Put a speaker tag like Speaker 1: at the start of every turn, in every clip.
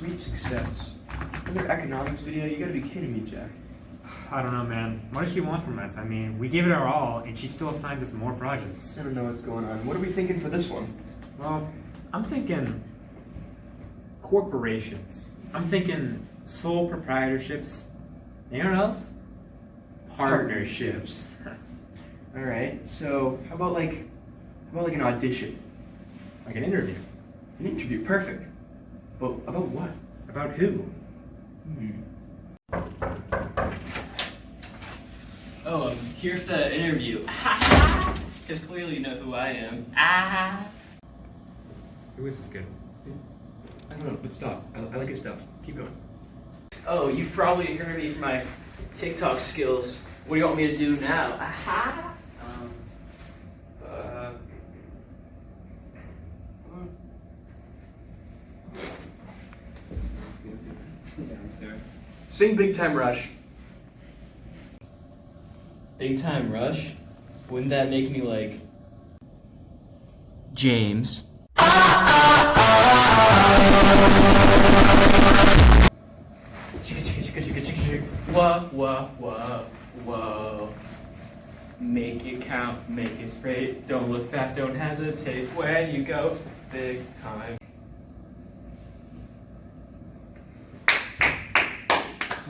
Speaker 1: sweet success. Another economics video? You gotta be kidding me, Jack.
Speaker 2: I don't know, man. What does she want from us? I mean, we gave it our all, and she still assigns us more projects.
Speaker 1: I don't know what's going on. What are we thinking for this one?
Speaker 2: Well, I'm thinking corporations. I'm thinking sole proprietorships. Anyone else? Partnerships.
Speaker 1: Alright, so how about like an audition?
Speaker 2: Like an interview.
Speaker 1: An interview, perfect. But about what?
Speaker 2: About who?
Speaker 3: Oh, I'm here for the interview. Because clearly you know who I am.
Speaker 2: Who is this kid?
Speaker 1: I don't know, but stop. I like his stuff. Keep going.
Speaker 3: Oh, you've probably heard me from my TikTok skills. What do you want me to do now?
Speaker 1: Sing Big Time Rush.
Speaker 3: Big Time Rush? Wouldn't that make me like James? Whoa, whoa, whoa, whoa. Make it count, make it straight. Don't look back, don't hesitate when you go big time.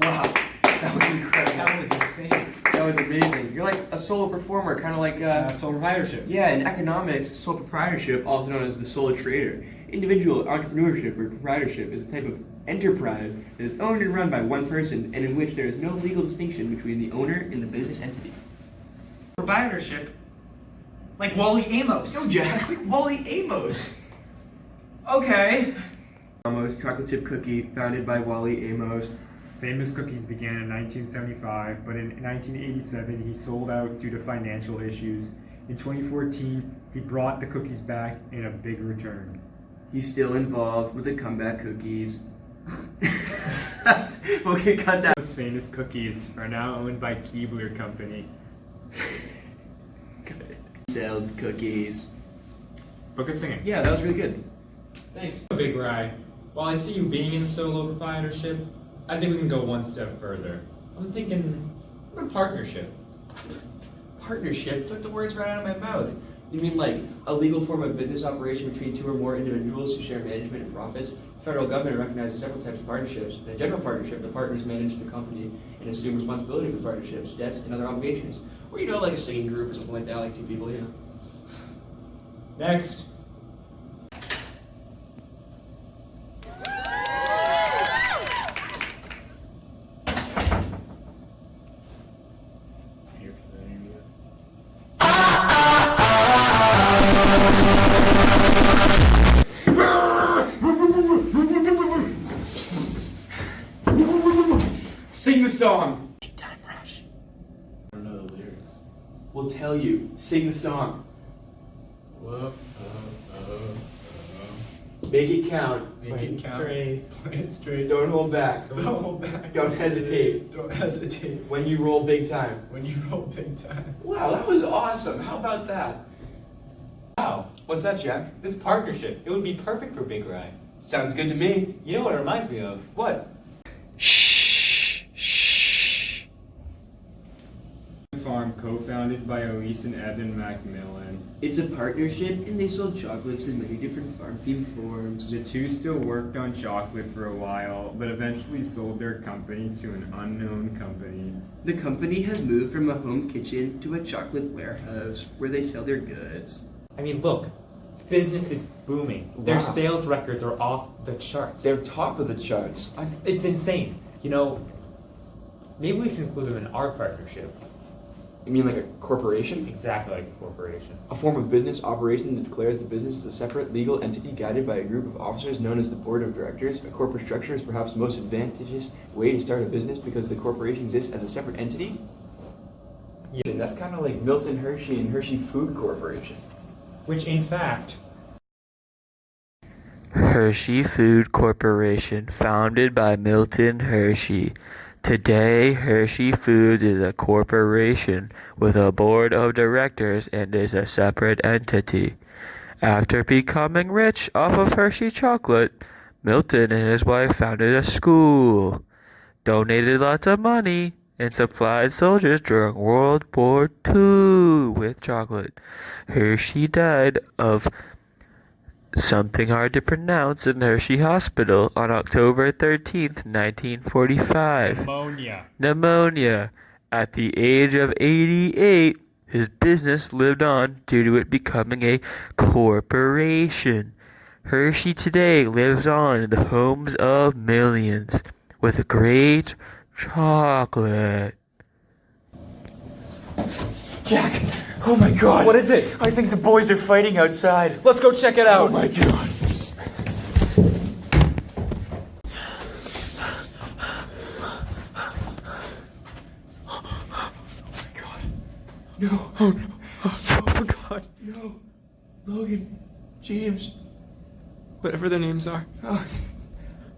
Speaker 1: Wow, that was incredible.
Speaker 2: That was insane.
Speaker 1: That was amazing. You're like a solo performer, kind of like
Speaker 2: Sole proprietorship.
Speaker 1: yeah, in economics, sole proprietorship, also known as the sole trader. Individual entrepreneurship or proprietorship is a type of enterprise that is owned and run by one person and in which there is no legal distinction between the owner and the business entity.
Speaker 4: Proprietorship? Like Wally Amos.
Speaker 1: Yo, Jack, like Wally Amos.
Speaker 4: Okay.
Speaker 1: Amos chocolate chip cookie, founded by Wally Amos.
Speaker 2: Famous Cookies began in 1975, but in 1987 he sold out due to financial issues. In 2014, he brought the cookies back in a big return.
Speaker 1: He's still involved with the comeback cookies. Okay, cut that.
Speaker 2: Those famous cookies are now owned by Keebler Company.
Speaker 1: Good. Sells cookies.
Speaker 2: But good singing.
Speaker 1: Yeah, that was really good.
Speaker 3: Thanks.
Speaker 2: Big Rye, while I see you being in solo proprietorship, I think we can go one step further. I'm thinking a partnership.
Speaker 1: Partnership? Took the words right out of my mouth. You mean like a legal form of business operation between two or more individuals who share management and profits? The federal government recognizes several types of partnerships. In a general partnership, the partners manage the company and assume responsibility for partnerships, debts, and other obligations. Or you know, like a singing group or something like that, like two people, you know.
Speaker 2: Next.
Speaker 1: Sing the song. Big Time Rush. I don't know the lyrics. We'll tell you. Sing the song. Make it count.
Speaker 4: Make it count. Play it straight.
Speaker 1: Don't hold back.
Speaker 4: Don't hold back.
Speaker 1: Don't hesitate.
Speaker 4: Don't hesitate.
Speaker 1: When you roll big time.
Speaker 4: When you roll big time.
Speaker 1: Wow, that was awesome. How about that?
Speaker 5: Wow,
Speaker 1: What's that, Jack?
Speaker 5: this partnership, it would be perfect for Big Rye.
Speaker 1: Sounds good to me.
Speaker 5: You know what it reminds me of?
Speaker 1: What?
Speaker 2: Farm co-founded by Elise and Evan Macmillan.
Speaker 1: It's a partnership, and they sold chocolates in many different farm-themed forms.
Speaker 2: The two still worked on chocolate for a while, but eventually sold their company to an unknown company.
Speaker 1: The company has moved from a home kitchen to a chocolate warehouse where they sell their goods.
Speaker 5: I mean, look, business is booming. Their
Speaker 1: Wow.
Speaker 5: sales records are off the charts.
Speaker 1: They're top of the charts.
Speaker 5: It's insane. You know, maybe we should include them in our partnership.
Speaker 1: You mean like a corporation?
Speaker 5: Exactly like a corporation.
Speaker 1: A form of business operation that declares the business as a separate legal entity guided by a group of officers known as the board of directors. A corporate structure is perhaps the most advantageous way to start a business because the corporation exists as a separate entity. Yeah. And that's kind of like Milton Hershey and Hershey Food Corporation.
Speaker 5: Which, in fact,
Speaker 6: Hershey Food Corporation, founded by Milton Hershey. Today, Hershey Foods is a corporation with a board of directors and is a separate entity. After becoming rich off of Hershey chocolate, Milton and his wife founded a school, donated lots of money, and supplied soldiers during World War II with chocolate. Hershey died of something hard to pronounce in Hershey Hospital on October 13th, 1945. Pneumonia. At the age of 88, his business lived on due to it becoming a corporation. Hershey today lives on in the homes of millions with great chocolate.
Speaker 1: Jack! Oh my god!
Speaker 5: What is it?
Speaker 1: I think the boys are fighting outside.
Speaker 5: Let's go check it out.
Speaker 1: Oh my god! No. Oh no. Oh god. No. Logan. James.
Speaker 4: Whatever their names are.
Speaker 1: Oh.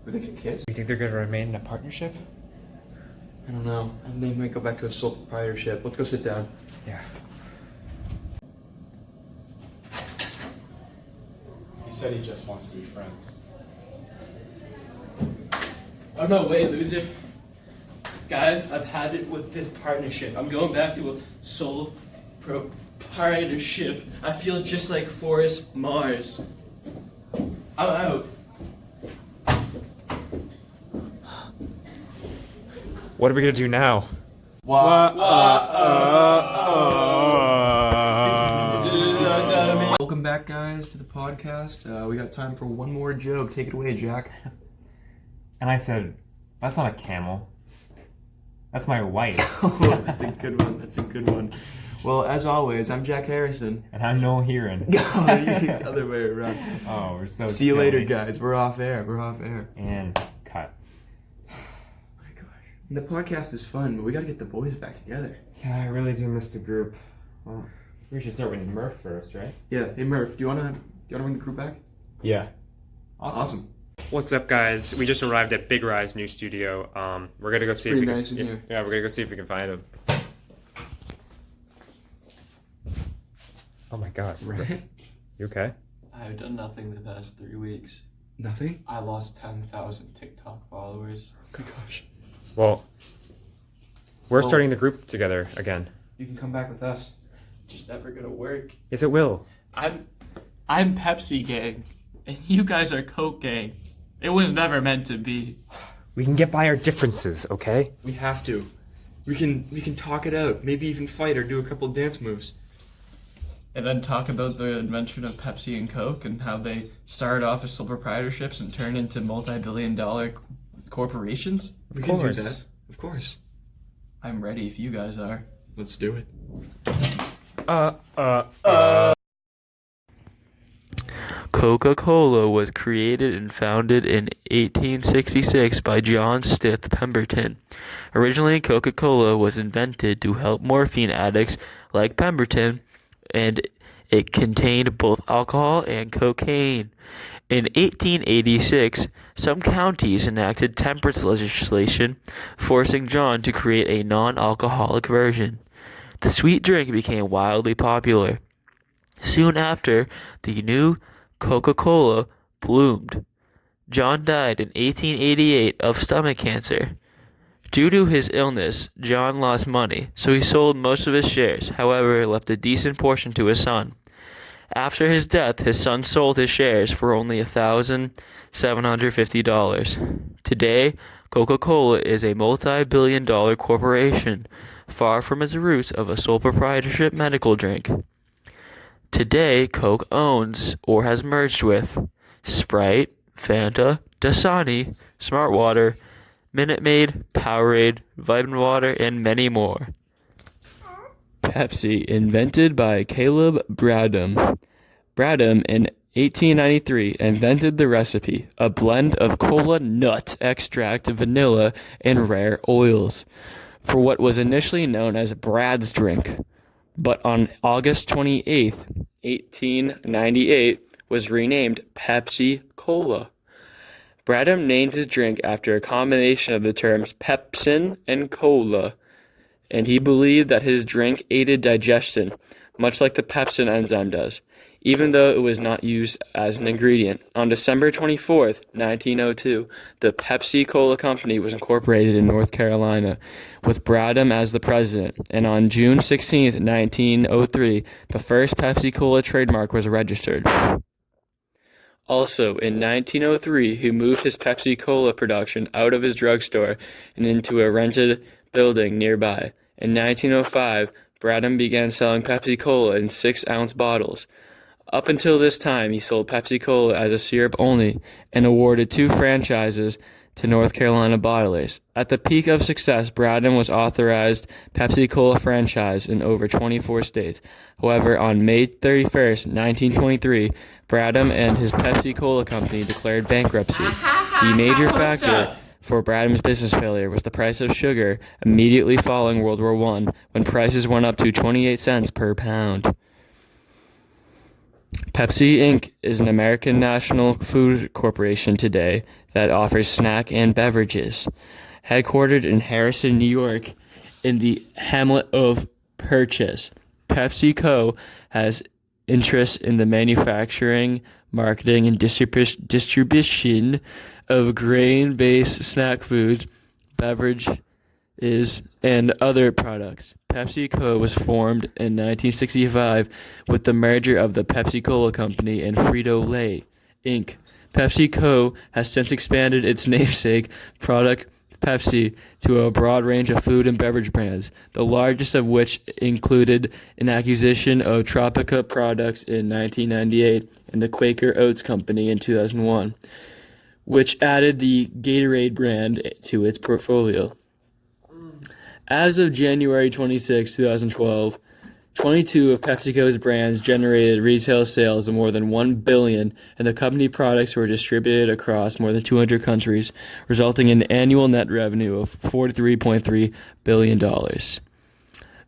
Speaker 1: Were they gonna kiss?
Speaker 2: You think they're gonna remain in a partnership?
Speaker 1: I don't know. And they might go back to a sole proprietorship. Let's go sit down.
Speaker 2: Yeah.
Speaker 4: He said he just wants to be friends.
Speaker 3: Oh no, wait, loser. Guys, I've had it with this partnership. I'm going back to a sole proprietorship. I feel just like Forrest Mars. I'm out.
Speaker 2: What are we gonna do now?
Speaker 1: Welcome back, guys, to the podcast. We got time for one more joke. Take it away, Jack.
Speaker 2: And I said, that's not a camel. That's my wife.
Speaker 1: Oh, that's a good one. That's a good one. Well, as always, I'm Jack Harrison.
Speaker 2: And I'm Noel Heron.
Speaker 1: The other way around.
Speaker 2: Oh, we're so
Speaker 1: See you later,
Speaker 2: silly.
Speaker 1: guys. We're off air. We're off air.
Speaker 2: And cut.
Speaker 1: My gosh. The podcast is fun, but we gotta get the boys back together.
Speaker 2: Yeah, I really do miss the group. Well, we should start with Murph first, right?
Speaker 1: Yeah. Hey, Murph, do you wanna bring the group back?
Speaker 2: Yeah.
Speaker 1: Awesome.
Speaker 2: What's up, guys? We just arrived at Big Rye's new studio. We're gonna go see if
Speaker 1: Pretty
Speaker 2: we
Speaker 1: nice
Speaker 2: can.
Speaker 1: in here.
Speaker 2: Yeah, we're gonna go see if we can find him. Oh my god.
Speaker 1: Right?
Speaker 2: You okay?
Speaker 3: I've done nothing the past 3 weeks.
Speaker 1: Nothing?
Speaker 3: I lost 10,000 TikTok followers.
Speaker 1: Oh my gosh.
Speaker 2: Well, we're
Speaker 1: Well-
Speaker 2: starting the group together again.
Speaker 1: You can come back with us.
Speaker 3: Just never gonna work.
Speaker 2: Yes, it will.
Speaker 3: I'm Pepsi gang, and you guys are Coke gang. It was never meant to be.
Speaker 2: We can get by our differences, okay?
Speaker 1: We have to. We can talk it out. Maybe even fight or do a couple dance moves.
Speaker 3: And then talk about the invention of Pepsi and Coke and how they started off as sole proprietorships and turned into multi-billion-dollar corporations.
Speaker 1: We can do that. Of course.
Speaker 3: I'm ready if you guys are.
Speaker 1: Let's do it.
Speaker 6: Coca-Cola was created and founded in 1866 by John Stith Pemberton. Originally, Coca-Cola was invented to help morphine addicts like Pemberton, and it contained both alcohol and cocaine. In 1886, some counties enacted temperance legislation, forcing John to create a non-alcoholic version. The sweet drink became wildly popular. Soon after, the new Coca-Cola bloomed. John died in 1888 of stomach cancer. Due to his illness, John lost money, so he sold most of his shares, however, left a decent portion to his son. After his death, his son sold his shares for only $1,750. Today, Coca-Cola is a multi-billion-dollar corporation, far from its roots of a sole proprietorship medical drink. Today, Coke owns, or has merged with, Sprite, Fanta, Dasani, Smart Water, Minute Maid, Powerade, Vitamin Water, and many more. Pepsi, invented by Caleb Bradham. Bradham, in 1893, invented the recipe, a blend of cola nut extract, vanilla, and rare oils, for what was initially known as Brad's drink. But on August 28, 1898, was renamed Pepsi Cola. Bradham named his drink after a combination of the terms pepsin and cola, and he believed that his drink aided digestion, much like the pepsin enzyme does. even though it was not used as an ingredient. On December 24th, 1902, the Pepsi-Cola Company was incorporated in North Carolina, with Bradham as the president, and on June 16th, 1903, the first Pepsi-Cola trademark was registered. Also, in 1903, he moved his Pepsi-Cola production out of his drugstore and into a rented building nearby. In 1905, Bradham began selling Pepsi-Cola in 6-ounce bottles. Up until this time, he sold Pepsi-Cola as a syrup only and awarded 2 franchises to North Carolina bottlers. At the peak of success, Bradham was authorized Pepsi-Cola franchise in over 24 states. However, on May 31st, 1923, Bradham and his Pepsi-Cola company declared bankruptcy. The major factor for Bradham's business failure was the price of sugar immediately following World War I, when prices went up to 28 cents per pound. Pepsi Inc. is an American national food corporation today that offers snack and beverages. Headquartered in Harrison, New York, in the hamlet of Purchase, PepsiCo has interests in the manufacturing, marketing, and distribution of grain-based snack foods, beverages, and other products. PepsiCo was formed in 1965 with the merger of the Pepsi-Cola Company and Frito-Lay, Inc. PepsiCo has since expanded its namesake product, Pepsi, to a broad range of food and beverage brands, the largest of which included an acquisition of Tropica Products in 1998 and the Quaker Oats Company in 2001, which added the Gatorade brand to its portfolio. As of January 26, 2012, 22 of PepsiCo's brands generated retail sales of more than $1 billion, and the company products were distributed across more than 200 countries, resulting in annual net revenue of $43.3 billion.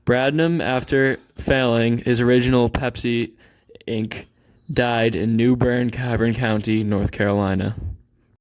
Speaker 6: Bradham, after failing his original Pepsi Inc., died in New Bern, County, North Carolina.